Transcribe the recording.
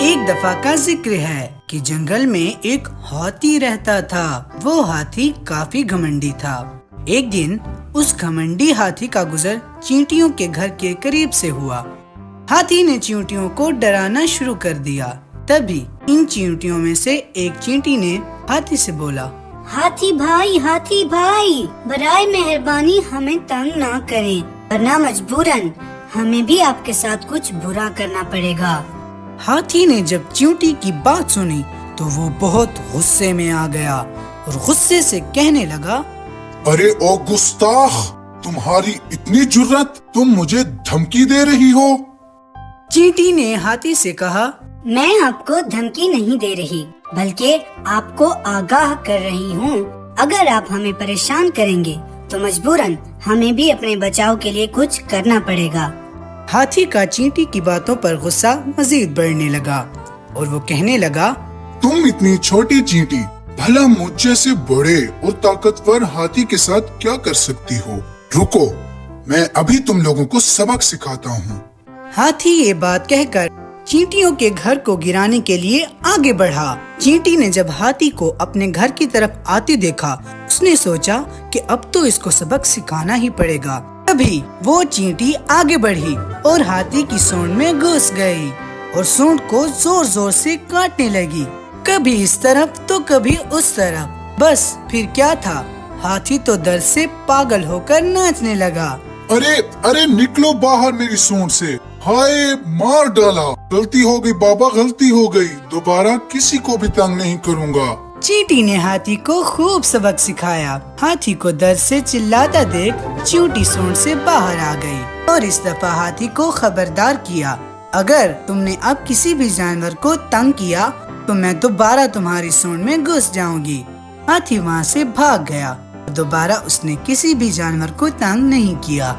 ایک دفعہ کا ذکر ہے کہ جنگل میں ایک ہاتھی رہتا تھا۔ وہ ہاتھی کافی گھمنڈی تھا۔ ایک دن اس گھمنڈی ہاتھی کا گزر چینٹیوں کے گھر کے قریب سے ہوا۔ ہاتھی نے چینٹیوں کو ڈرانا شروع کر دیا۔ تبھی ان چینٹیوں میں سے ایک چینٹی نے ہاتھی سے بولا، ہاتھی بھائی برائے مہربانی ہمیں تنگ نہ کریں، ورنہ مجبوراً ہمیں بھی آپ کے ساتھ کچھ برا کرنا پڑے گا۔ ہاتھی نے جب چینٹی کی بات سنی تو وہ بہت غصے میں آ گیا اور غصے سے کہنے لگا، ارے او گستاخ، تمہاری اتنی جرت، تم مجھے دھمکی دے رہی ہو؟ چینٹی نے ہاتھی سے کہا، میں آپ کو دھمکی نہیں دے رہی بلکہ آپ کو آگاہ کر رہی ہوں۔ اگر آپ ہمیں پریشان کریں گے تو مجبوراً ہمیں بھی اپنے بچاؤ کے لیے کچھ کرنا پڑے گا۔ ہاتھی کا چینٹی کی باتوں پر غصہ مزید بڑھنے لگا اور وہ کہنے لگا، تم اتنی چھوٹی چینٹی بھلا مجھ جیسے بڑے اور طاقتور ہاتھی کے ساتھ کیا کر سکتی ہو؟ رکو، میں ابھی تم لوگوں کو سبق سکھاتا ہوں۔ ہاتھی یہ بات کہہ کر چینٹیوں کے گھر کو گرانے کے لیے آگے بڑھا۔ چینٹی نے جب ہاتھی کو اپنے گھر کی طرف آتے دیکھا، اس نے سوچا کہ اب تو اس کو سبق سکھانا ہی پڑے گا۔ تبھی وہ چینٹی آگے بڑھی اور ہاتھی کی سونڈ میں گھس گئی اور سونڈ کو زور زور سے کاٹنے لگی، کبھی اس طرف تو کبھی اس طرف۔ بس پھر کیا تھا، ہاتھی تو درد سے پاگل ہو کر ناچنے لگا۔ ارے نکلو باہر میری سونڈ سے، ہائے مار ڈالا، غلطی ہو گئی بابا، غلطی ہو گئی، دوبارہ کسی کو بھی تنگ نہیں کروں گا۔ چینٹی نے ہاتھی کو خوب سبق سکھایا۔ ہاتھی کو درد سے چلاتا دیکھ چینٹی سونڈ سے باہر آ گئی اور اس دفعہ ہاتھی کو خبردار کیا، اگر تم نے اب کسی بھی جانور کو تنگ کیا تو میں دوبارہ تمہاری سونڈ میں گھس جاؤں گی۔ ہاتھی وہاں سے بھاگ گیا اور دوبارہ اس نے کسی بھی جانور کو تنگ نہیں کیا۔